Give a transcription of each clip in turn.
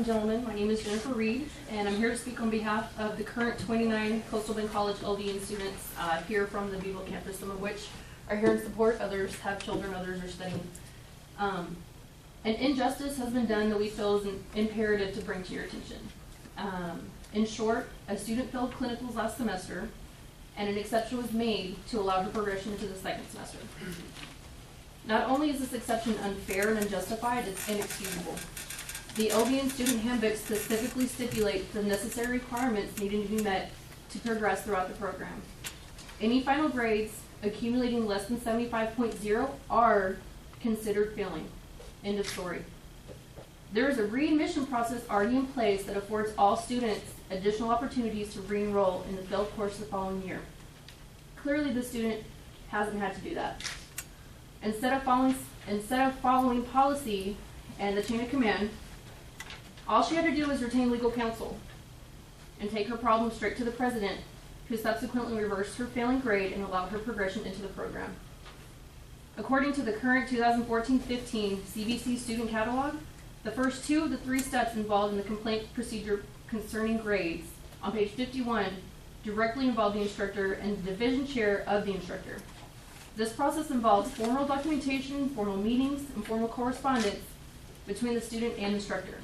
and gentlemen, my name is Jennifer Reed, and I'm here to speak on behalf of the current 29 Coastal Bend College LVN students here from the Beeville campus, some of which are here in support, others have children, others are studying. An injustice has been done that we feel is imperative to bring to your attention. In short, a student failed clinicals last semester, and an exception was made to allow her progression into the second semester. Not only is this exception unfair and unjustified, it's inexcusable. The LVN student handbook specifically stipulates the necessary requirements needing to be met to progress throughout the program. Any final grades accumulating less than 75.0 are considered failing. End of story. There is a readmission process already in place that affords all students additional opportunities to re-enroll in the failed course the following year. Clearly, the student hasn't had to do that. Instead of following policy and the chain of command, all she had to do was retain legal counsel and take her problem straight to the president, who subsequently reversed her failing grade and allowed her progression into the program. According to the current 2014-15 CBC student catalog, the first two of the three steps involved in the complaint procedure concerning grades on page 51 directly involve the instructor and the division chair of the instructor. This process involves formal documentation, formal meetings, and formal correspondence between the student and instructor.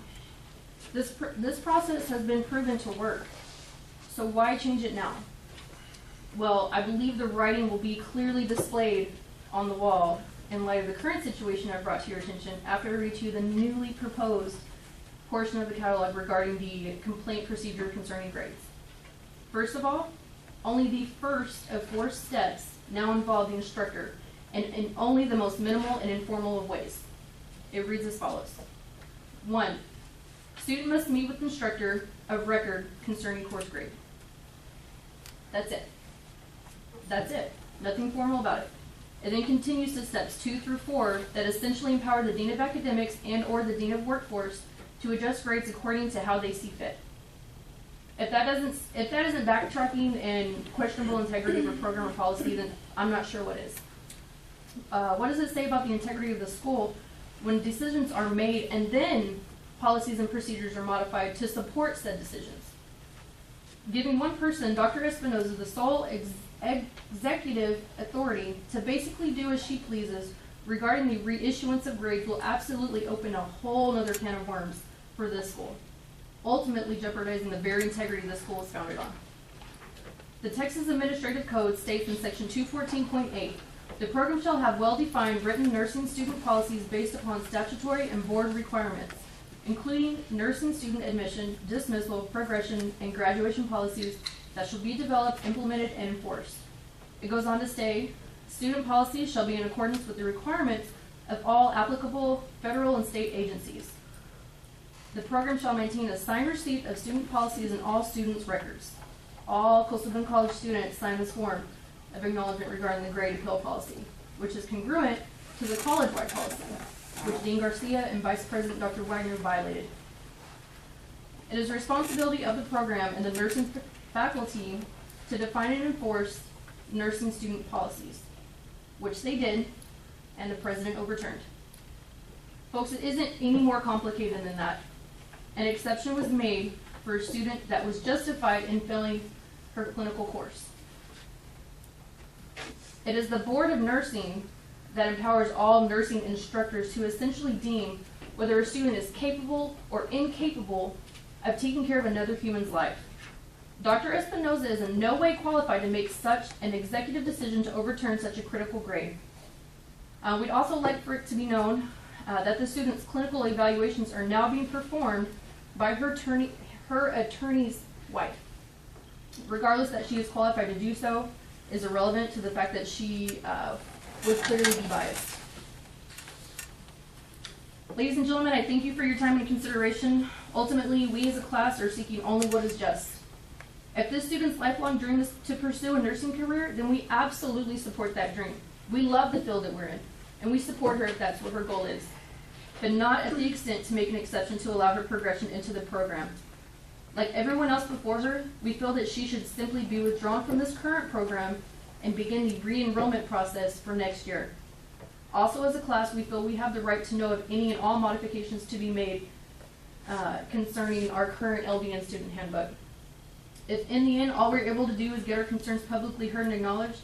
This process has been proven to work, so why change it now? Well, I believe the writing will be clearly displayed on the wall in light of the current situation I've brought to your attention after I read to you the newly proposed portion of the catalog regarding the complaint procedure concerning grades. First of all, only the first of 4 steps now involve the instructor, and in only the most minimal and informal of ways. It reads as follows. 1. Student must meet with instructor of record concerning course grade. That's it. That's it. Nothing formal about it. It then continues to steps 2 through 4 that essentially empower the Dean of Academics and or the Dean of Workforce to adjust grades according to how they see fit. If that isn't backtracking and questionable integrity of a program or policy, then I'm not sure what is. What does it say about the integrity of the school when decisions are made and then policies and procedures are modified to support said decisions? Giving one person, Dr. Espinoza, the sole executive authority to basically do as she pleases regarding the reissuance of grades will absolutely open a whole other can of worms for this school, ultimately jeopardizing the very integrity this school is founded on. The Texas Administrative Code states in section 214.8, the program shall have well-defined written nursing student policies based upon statutory and board requirements, including nursing student admission, dismissal, progression, and graduation policies that shall be developed, implemented, and enforced. It goes on to say, student policies shall be in accordance with the requirements of all applicable federal and state agencies. The program shall maintain a signed receipt of student policies in all students' records. All Coastal Bend College students sign this form of acknowledgement regarding the grade appeal policy, which is congruent to the college-wide policy, which Dean Garcia and Vice President Dr. Wagner violated. It is the responsibility of the program and the nursing faculty to define and enforce nursing student policies, which they did, and the president overturned. Folks, it isn't any more complicated than that. An exception was made for a student that was justified in failing her clinical course. It is the Board of Nursing that empowers all nursing instructors to essentially deem whether a student is capable or incapable of taking care of another human's life. Dr. Espinoza is in no way qualified to make such an executive decision to overturn such a critical grade. We'd also like for it to be known that the student's clinical evaluations are now being performed by her attorney's wife. Regardless that she is qualified to do so is irrelevant to the fact that she would clearly be biased. Ladies and gentlemen, I thank you for your time and consideration. Ultimately, we as a class are seeking only what is just. If this student's lifelong dream is to pursue a nursing career, then we absolutely support that dream. We love the field that we're in, and we support her if that's what her goal is, but not at the extent to make an exception to allow her progression into the program. Like everyone else before her, we feel that she should simply be withdrawn from this current program and begin the re-enrollment process for next year. Also, as a class, we feel we have the right to know of any and all modifications to be made concerning our current LVN student handbook. If in the end all we're able to do is get our concerns publicly heard and acknowledged,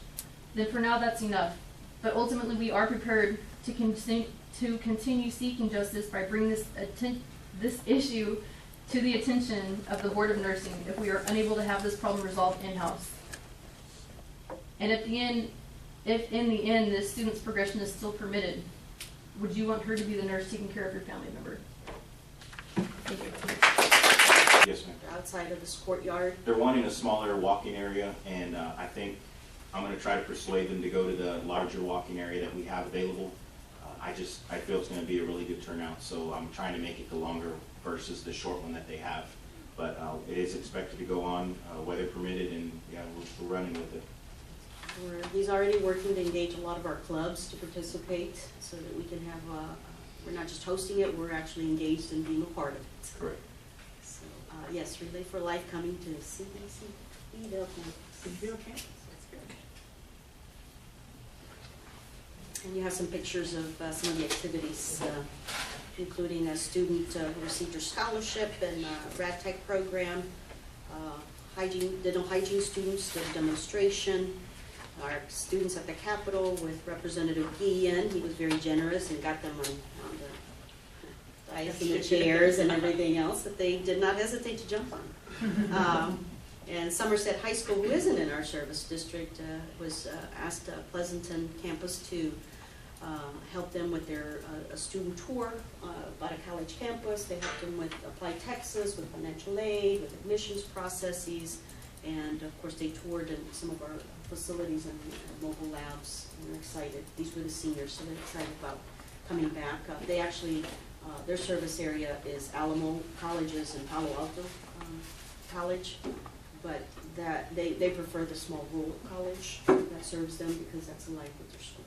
then for now that's enough. But ultimately we are prepared to continue seeking justice by bringing this issue to the attention of the Board of Nursing if we are unable to have this problem resolved in-house. And if in the end this student's progression is still permitted, would you want her to be the nurse taking care of your family member? Thank you. Yes, ma'am. Outside of this courtyard. They're wanting a smaller walking area, and I think I'm going to try to persuade them to go to the larger walking area that we have available. I feel it's going to be a really good turnout, so I'm trying to make it the longer versus the short one that they have. But it is expected to go on, weather permitted, and yeah, we're running with it. He's already working to engage a lot of our clubs to participate so that we can have, we're not just hosting it, we're actually engaged in being a part of it. Correct. So, yes, Relay for Life coming to CBC campus. That's good. And you have some pictures of some of the activities, including a student who received her scholarship in Rad Tech program, dental hygiene students did a demonstration, our students at the Capitol with Representative Guillen. He was very generous and got them on the dais and the chairs and everything else that they did not hesitate to jump on. And Somerset High School, who isn't in our service district, was asked Pleasanton campus to help them with their student tour about a college campus. They helped them with Apply Texas, with financial aid, with admissions processes, and of course they toured in some of our facilities and mobile labs, and they're excited. These were the seniors, so they're excited about coming back. They actually, their service area is Alamo Colleges and Palo Alto College, but that they prefer the small rural college that serves them because that's alike with their school.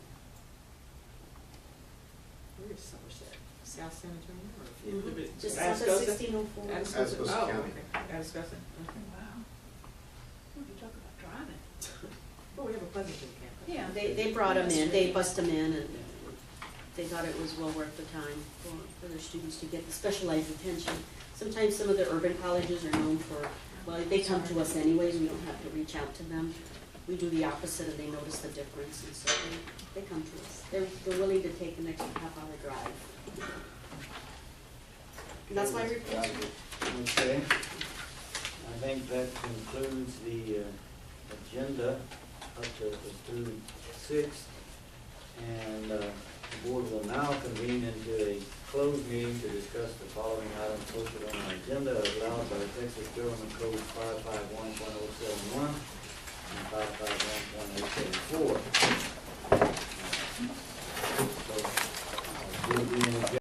Where is Somerset? South San Antonio? Just south of 1604. Atascosa County. Okay. Atascosa. Okay. Wow. You talk about driving. Well, we have a Pleasanton campus. Yeah. They brought them in, they bussed them in, and they thought it was well worth the time for their students to get the specialized attention. Sometimes some of the urban colleges are known for, well, they come to us anyways, we don't have to reach out to them. We do the opposite and they notice the difference, and so they come to us. They're willing to take an extra half-hour drive. And that's my report. Okay. I think that concludes the agenda up to through 6. And the board will now convene into a closed meeting to discuss the following items posted on our agenda as allowed by Texas Government Code 551.071 and 551.074.